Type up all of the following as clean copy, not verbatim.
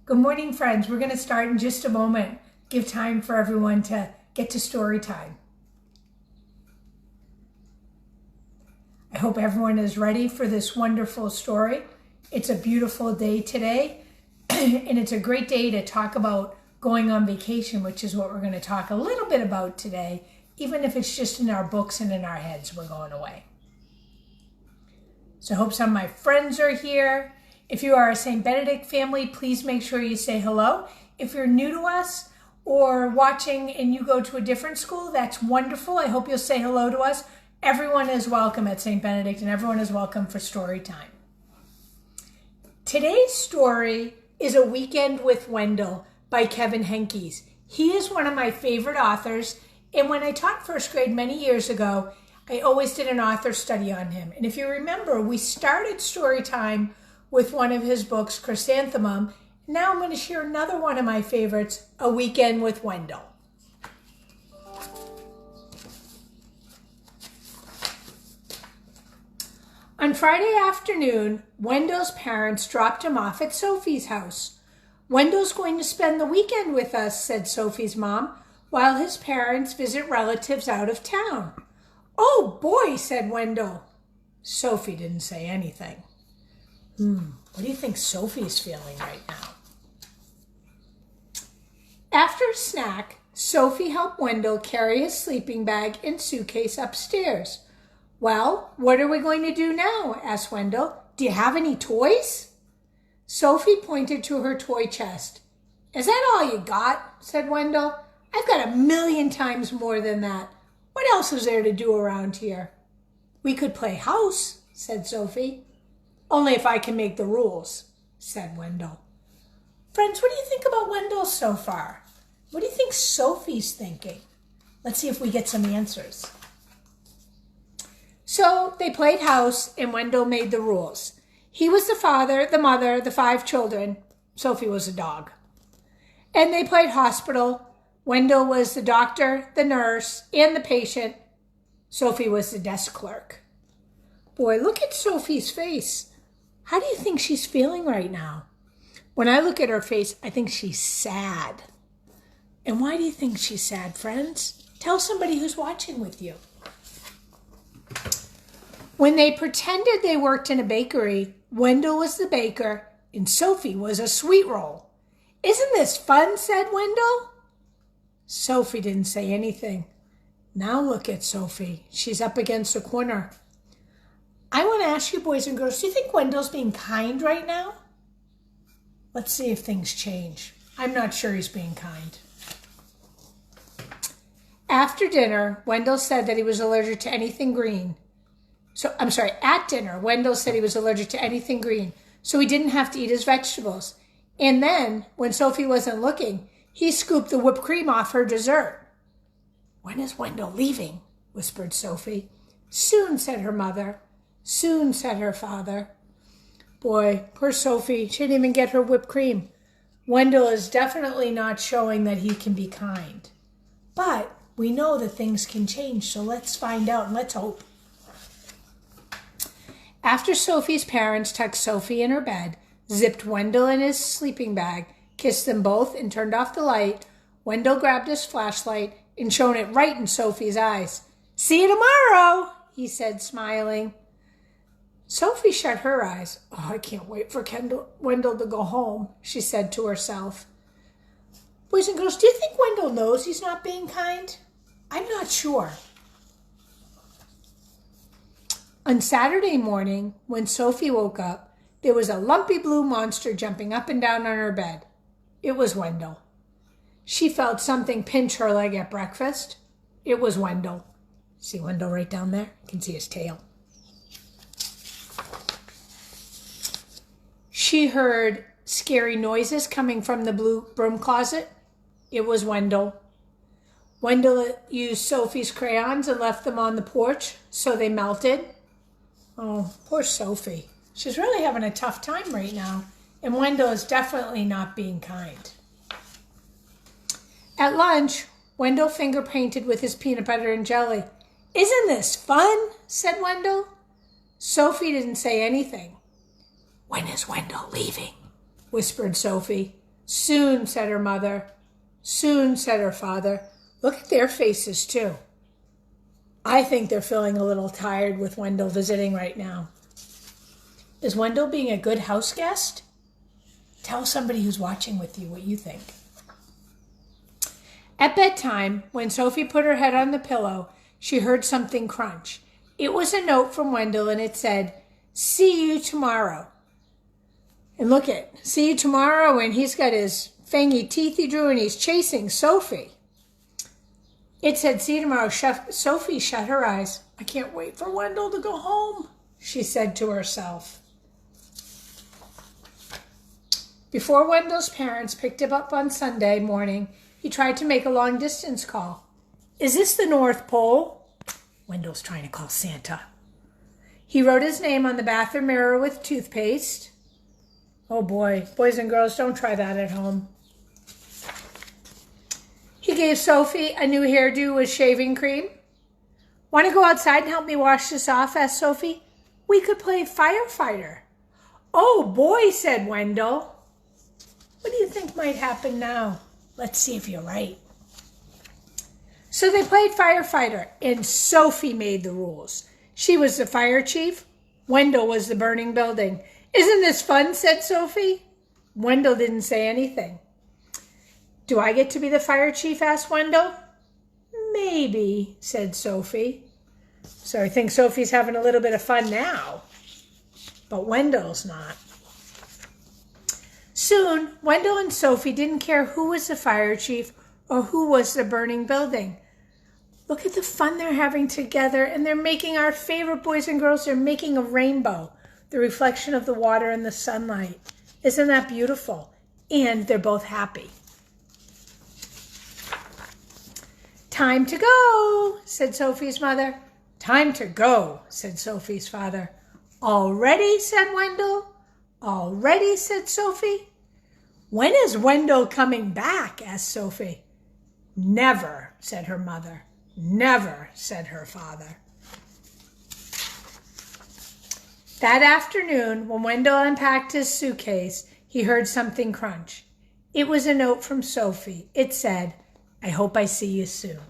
Good morning, friends. We're going to start in just a moment. Give time for everyone to get to story time. I hope everyone is ready for this wonderful story. It's a beautiful day today, and it's a great day to talk about going on vacation, which is what we're going to talk a little bit about today, even if it's just in our books and in our heads, we're going away. So I hope some of my friends are here. If you are a St. Benedict family, please make sure you say hello. If you're new to us or watching and you go to a different school, that's wonderful. I hope you'll say hello to us. Everyone is welcome at St. Benedict, and everyone is welcome for story time. Today's story is A Weekend with Wendell by Kevin Henkes. He is one of my favorite authors, and when I taught first grade many years ago, I always did an author study on him. And if you remember, we started story time with one of his books, Chrysanthemum. Now I'm going to share another one of my favorites, A Weekend with Wendell. On Friday afternoon, Wendell's parents dropped him off at Sophie's house. "Wendell's going to spend the weekend with us," said Sophie's mom, "while his parents visit relatives out of town." "Oh boy," said Wendell. Sophie didn't say anything. What do you think Sophie's feeling right now? After a snack, Sophie helped Wendell carry his sleeping bag and suitcase upstairs. "Well, what are we going to do now?" asked Wendell. "Do you have any toys?" Sophie pointed to her toy chest. "Is that all you got?" said Wendell. "I've got 1,000,000 times more than that. What else is there to do around here?" "We could play house," said Sophie. "Only if I can make the rules," said Wendell. Friends, what do you think about Wendell so far? What do you think Sophie's thinking? Let's see if we get some answers. So they played house, and Wendell made the rules. He was the father, the mother, the 5 children. Sophie was a dog. And they played hospital. Wendell was the doctor, the nurse, and the patient. Sophie was the desk clerk. Boy, look at Sophie's face. How do you think she's feeling right now? When I look at her face, I think she's sad. And why do you think she's sad, friends? Tell somebody who's watching with you. When they pretended they worked in a bakery, Wendell was the baker and Sophie was a sweet roll. "Isn't this fun?" said Wendell. Sophie didn't say anything. Now look at Sophie. She's up against a corner. I want to ask you, boys and girls, do you think Wendell's being kind right now? Let's see if things change. I'm not sure he's being kind. After dinner, Wendell said that he was allergic to anything green. At dinner, Wendell said he was allergic to anything green, so he didn't have to eat his vegetables. And then, when Sophie wasn't looking, he scooped the whipped cream off her dessert. "When is Wendell leaving?" whispered Sophie. "Soon," said her mother. "Soon," said her father. Boy, poor Sophie. She didn't even get her whipped cream. Wendell is definitely not showing that he can be kind. But we know that things can change, so let's find out and let's hope. After Sophie's parents tucked Sophie in her bed, zipped Wendell in his sleeping bag, kissed them both, and turned off the light, Wendell grabbed his flashlight and shone it right in Sophie's eyes. "See you tomorrow," he said, smiling. Sophie shut her eyes. "Oh, I can't wait for Wendell to go home," she said to herself. Boys and girls, do you think Wendell knows he's not being kind? I'm not sure. On Saturday morning, when Sophie woke up, there was a lumpy blue monster jumping up and down on her bed. It was Wendell. She felt something pinch her leg at breakfast. It was Wendell. See Wendell right down there? You can see his tail. She heard scary noises coming from the blue broom closet. It was Wendell. Wendell used Sophie's crayons and left them on the porch, so they melted. Oh, poor Sophie. She's really having a tough time right now, and Wendell is definitely not being kind. At lunch, Wendell finger painted with his peanut butter and jelly. "Isn't this fun?" said Wendell. Sophie didn't say anything. "When is Wendell leaving?" whispered Sophie. Soon, said her mother. Soon, said her father. Look at their faces, too. I think they're feeling a little tired with Wendell visiting right now. Is Wendell being a good house guest? Tell somebody who's watching with you what you think. At bedtime, when Sophie put her head on the pillow, she heard something crunch. It was a note from Wendell, and it said, "See you tomorrow." And look at, see you tomorrow, and he's got his fangy teeth he drew, and he's chasing Sophie. It said, "See you tomorrow." Sophie shut her eyes. "I can't wait for Wendell to go home," she said to herself. Before Wendell's parents picked him up on Sunday morning, he tried to make a long-distance call. "Is this the North Pole?" Wendell's trying to call Santa. He wrote his name on the bathroom mirror with toothpaste. Oh boy, boys and girls, don't try that at home. He gave Sophie a new hairdo with shaving cream. "Want to go outside and help me wash this off?" asked Sophie. "We could play firefighter." "Oh boy," said Wendell. What do you think might happen now? Let's see if you're right. So they played firefighter, and Sophie made the rules. She was the fire chief. Wendell was the burning building. "Isn't this fun?" said Sophie. Wendell didn't say anything. "Do I get to be the fire chief?" asked Wendell. "Maybe," said Sophie. So I think Sophie's having a little bit of fun now, but Wendell's not. Soon, Wendell and Sophie didn't care who was the fire chief or who was the burning building. Look at the fun they're having together, and they're making our favorite boys and girls. They're making a rainbow, the reflection of the water and the sunlight. Isn't that beautiful? And they're both happy. "Time to go," said Sophie's mother. "Time to go," said Sophie's father. "Already?" said Wendell. "Already?" said Sophie. "When is Wendell coming back?" asked Sophie. "Never," said her mother. "Never," said her father. That afternoon, when Wendell unpacked his suitcase, he heard something crunch. It was a note from Sophie. It said, "I hope I see you soon."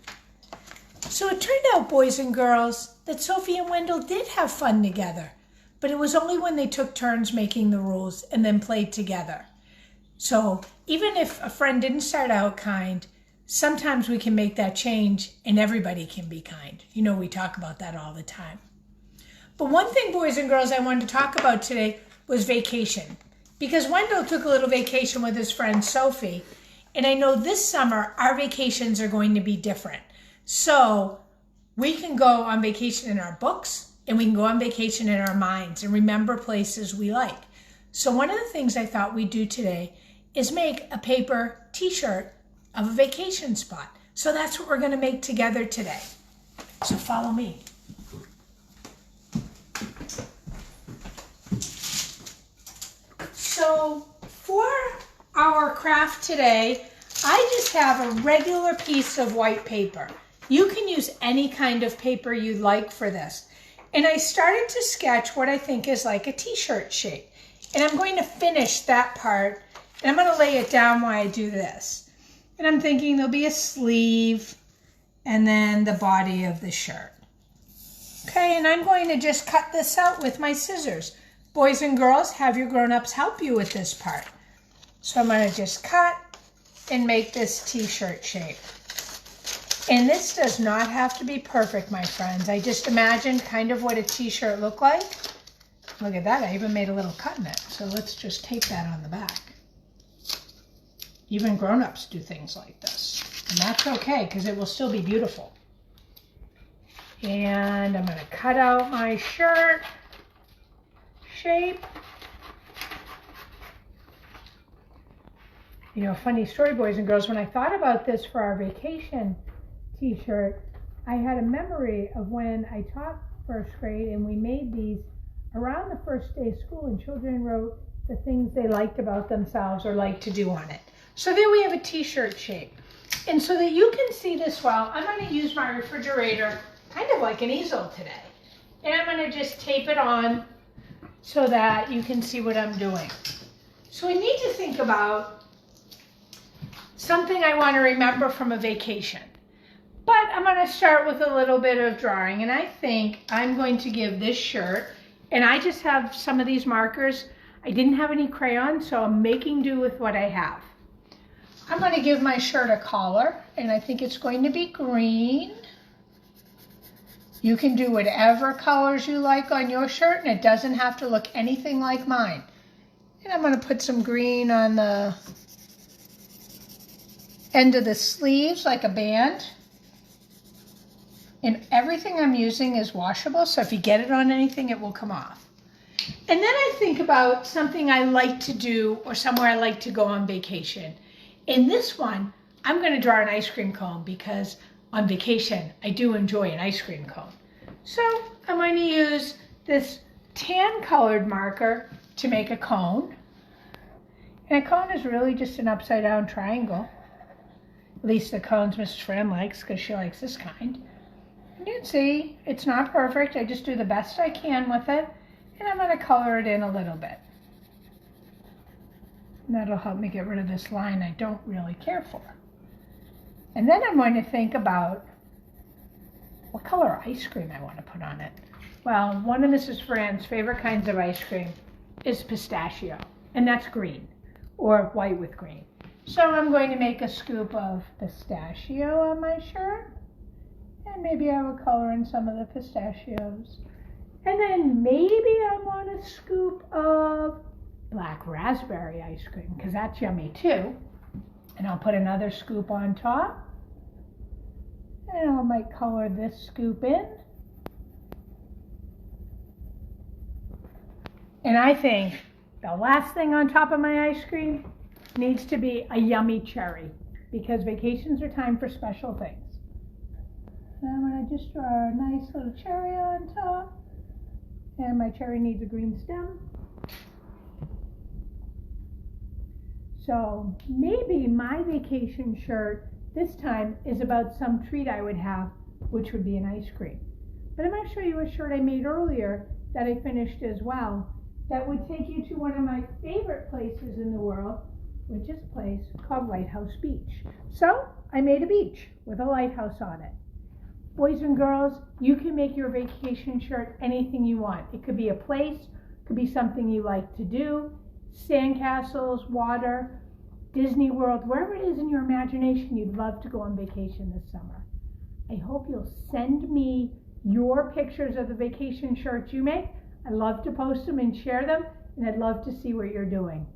So it turned out, boys and girls, that Sophie and Wendell did have fun together, but it was only when they took turns making the rules and then played together. So even if a friend didn't start out kind, sometimes we can make that change and everybody can be kind. You know, we talk about that all the time. But one thing, boys and girls, I wanted to talk about today was vacation. Because Wendell took a little vacation with his friend Sophie, and I know this summer our vacations are going to be different. So we can go on vacation in our books, and we can go on vacation in our minds and remember places we like. So one of the things I thought we'd do today is make a paper t-shirt of a vacation spot. So that's what we're going to make together today. So follow me. So for our craft today, I just have a regular piece of white paper. You can use any kind of paper you'd like for this. And I started to sketch what I think is like a t-shirt shape. And I'm going to finish that part, and I'm going to lay it down while I do this. And I'm thinking there'll be a sleeve and then the body of the shirt. Okay, and I'm going to just cut this out with my scissors. Boys and girls, have your grown-ups help you with this part. So I'm going to just cut and make this t-shirt shape. And this does not have to be perfect, my friends. I just imagined kind of what a t-shirt looked like. Look at that, I even made a little cut in it. So let's just tape that on the back. Even grown-ups do things like this. And that's okay, because it will still be beautiful. And I'm going to cut out my shirt shape. You know, funny story, boys and girls, when I thought about this for our vacation t-shirt, I had a memory of when I taught first grade and we made these around the first day of school, and children wrote the things they liked about themselves or liked to do on it. So there we have a t-shirt shape. And so that you can see this well, I'm going to use my refrigerator kind of like an easel today. And I'm going to just tape it on so that you can see what I'm doing. So we need to think about something I want to remember from a vacation. But I'm going to start with a little bit of drawing, and I think I'm going to give this shirt, and I just have some of these markers. I didn't have any crayons, so I'm making do with what I have. I'm going to give my shirt a collar, and I think it's going to be green. You can do whatever colors you like on your shirt, and it doesn't have to look anything like mine. And I'm going to put some green on the end of the sleeves like a band. And everything I'm using is washable, so if you get it on anything, it will come off. And then I think about something I like to do or somewhere I like to go on vacation. In this one, I'm going to draw an ice cream cone because on vacation, I do enjoy an ice cream cone. So I'm going to use this tan colored marker to make a cone. And a cone is really just an upside down triangle. At least the cones Mrs. Farrand likes because she likes this kind. You can see it's not perfect. I just do the best I can with it. And I'm going to color it in a little bit. And that'll help me get rid of this line I don't really care for. And then I'm going to think about what color ice cream I want to put on it. Well, one of Mrs. Farrand's favorite kinds of ice cream is pistachio. And that's green or white with green. So I'm going to make a scoop of pistachio on my shirt. And maybe I will color in some of the pistachios. And then maybe I want a scoop of black raspberry ice cream because that's yummy too. And I'll put another scoop on top. And I might color this scoop in. And I think the last thing on top of my ice cream needs to be a yummy cherry because vacations are time for special things. I'm going to just draw a nice little cherry on top. And my cherry needs a green stem. So maybe my vacation shirt this time is about some treat I would have, which would be an ice cream. But I'm going to show you a shirt I made earlier that I finished as well that would take you to one of my favorite places in the world, which is a place called Lighthouse Beach. So I made a beach with a lighthouse on it. Boys and girls, you can make your vacation shirt anything you want. It could be a place, it could be something you like to do, sandcastles, water, Disney World, wherever it is in your imagination you'd love to go on vacation this summer. I hope you'll send me your pictures of the vacation shirts you make. I love to post them and share them, and I'd love to see what you're doing.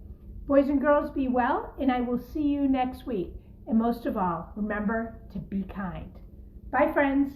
Boys and girls, be well, and I will see you next week. And most of all, remember to be kind. Bye, friends.